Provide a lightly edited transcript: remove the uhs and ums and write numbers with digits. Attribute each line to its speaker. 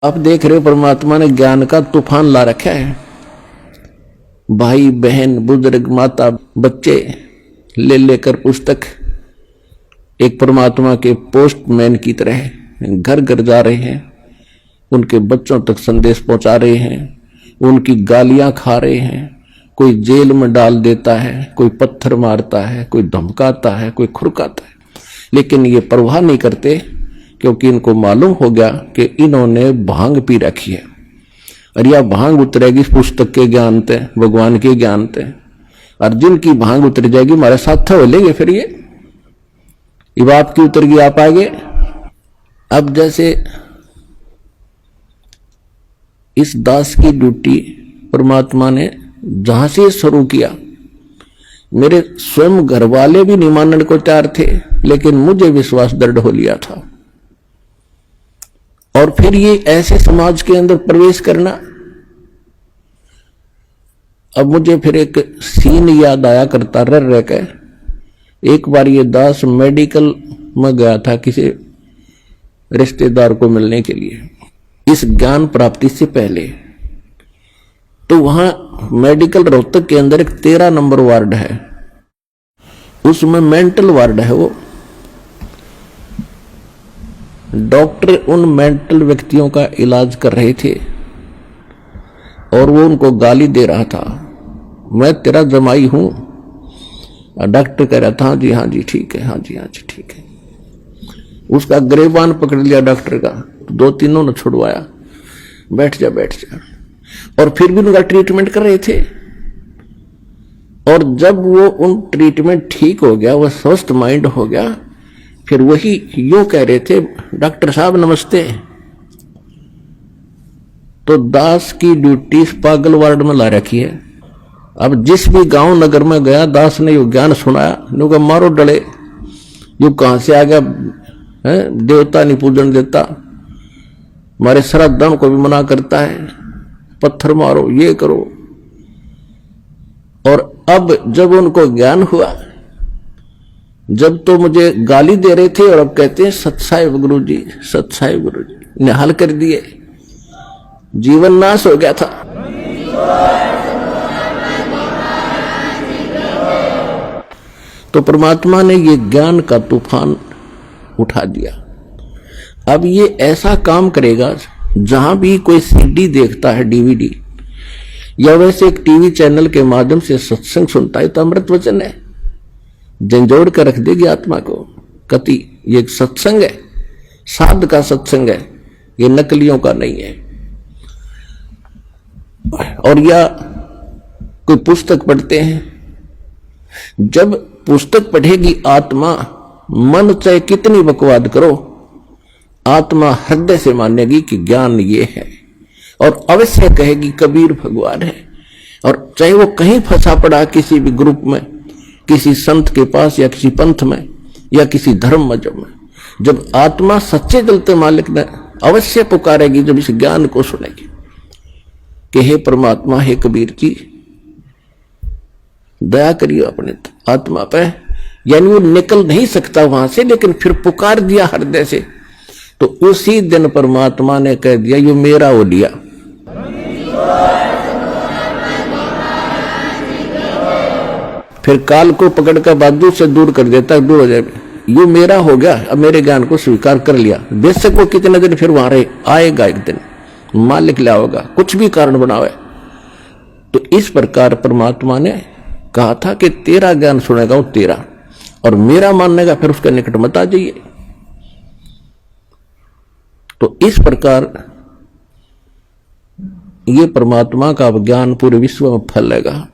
Speaker 1: आप देख रहे हो परमात्मा ने ज्ञान का तूफान ला रखा है। भाई बहन बुजुर्ग माता बच्चे ले लेकर पुस्तक एक परमात्मा के पोस्टमैन की तरह घर घर जा रहे हैं, उनके बच्चों तक संदेश पहुंचा रहे हैं, उनकी गालियां खा रहे हैं। कोई जेल में डाल देता है, कोई पत्थर मारता है, कोई धमकाता है, कोई खुरकाता है, लेकिन ये परवाह नहीं करते क्योंकि इनको मालूम हो गया कि इन्होंने भांग पी रखी है और यह भांग उतरेगी पुस्तक के ज्ञान से, भगवान के ज्ञान से। और जिनकी भांग उतर जाएगी हमारे साथ हो लेंगे। फिर ये बात की उतर गई आप आगे। अब जैसे इस दास की ड्यूटी परमात्मा ने जहां से शुरू किया, मेरे स्वयं घर वाले भी नहीं मानने को तैयार थे, लेकिन मुझे विश्वास दृढ़ हो लिया था। और फिर ये ऐसे समाज के अंदर प्रवेश करना, अब मुझे फिर एक सीन याद आया करता रह के। एक बार ये दास मेडिकल में गया था किसी रिश्तेदार को मिलने के लिए, इस ज्ञान प्राप्ति से पहले। तो वहां मेडिकल रोहतक के अंदर एक 13 नंबर वार्ड है, उसमें मेंटल वार्ड है। वो डॉक्टर उन मेंटल व्यक्तियों का इलाज कर रहे थे और वो उनको गाली दे रहा था, मैं तेरा जमाई हूं। डॉक्टर कह रहा था हाँ जी ठीक है, हाँ जी ठीक है। उसका गिरबान पकड़ लिया डॉक्टर का, 2-3 ने छुड़वाया, बैठ जा। और फिर भी उनका ट्रीटमेंट कर रहे थे। और जब वो उन ट्रीटमेंट ठीक हो गया, वो स्वस्थ माइंड हो गया, फिर वही यूं कह रहे थे, डॉक्टर साहब नमस्ते। तो दास की ड्यूटी इस पागल वार्ड में ला रखी है। अब जिस भी गांव नगर में गया, दास ने यो ज्ञान सुनाया, नुका मारो डले, यू कहां से आ गया है, देवता नहीं पूजन देता, हमारे श्राद्धों को भी मना करता है, पत्थर मारो, ये करो। और अब जब उनको ज्ञान हुआ, जब तो मुझे गाली दे रहे थे और अब कहते हैं सत्साहिब गुरुजी, सत्साहिब गुरुजी, निहाल कर दिए, जीवन नाश हो गया था। तो परमात्मा ने ये ज्ञान का तूफान उठा दिया। अब ये ऐसा काम करेगा, जहां भी कोई सीडी देखता है, डीवीडी, या वैसे एक टीवी चैनल के माध्यम से सत्संग सुनता है, तो अमृत वचन है, झंझोड़ कर रख देगी आत्मा को। कति ये एक सत्संग है, साध का सत्संग है, ये नकलियों का नहीं है। और या कोई पुस्तक पढ़ते हैं, जब पुस्तक पढ़ेगी आत्मा, मन चाहे कितनी बकवाद करो, आत्मा हृदय से मानेगी कि ज्ञान ये है और अवश्य कहेगी कबीर भगवान है। और चाहे वो कहीं फंसा पड़ा किसी भी ग्रुप में, किसी संत के पास या किसी पंथ में या किसी धर्म मजहब में, जब आत्मा सच्चे दिल से मालिक ने अवश्य पुकारेगी, जब इस ज्ञान को सुनेगी कि हे परमात्मा, हे कबीर जी, दया करिए अपने आत्मा पे। यानी वो निकल नहीं सकता वहां से, लेकिन फिर पुकार दिया हृदय से, तो उसी दिन परमात्मा ने कह दिया ये मेरा हो लिया। फिर काल को पकड़ कर बाजू से दूर कर देता, दूर हो जाए, ये मेरा हो गया, अब मेरे ज्ञान को स्वीकार कर लिया। बेशक वो कितने दिन फिर वहां रहे, आएगा एक दिन, मालिक लिया होगा, कुछ भी कारण बनावे। तो इस प्रकार परमात्मा ने कहा था कि तेरा ज्ञान सुनेगा वो तेरा, और मेरा मानने का फिर उसके निकट मत आ जाइए। तो इस प्रकार ये परमात्मा का ज्ञान पूरे विश्व में फैलेगा।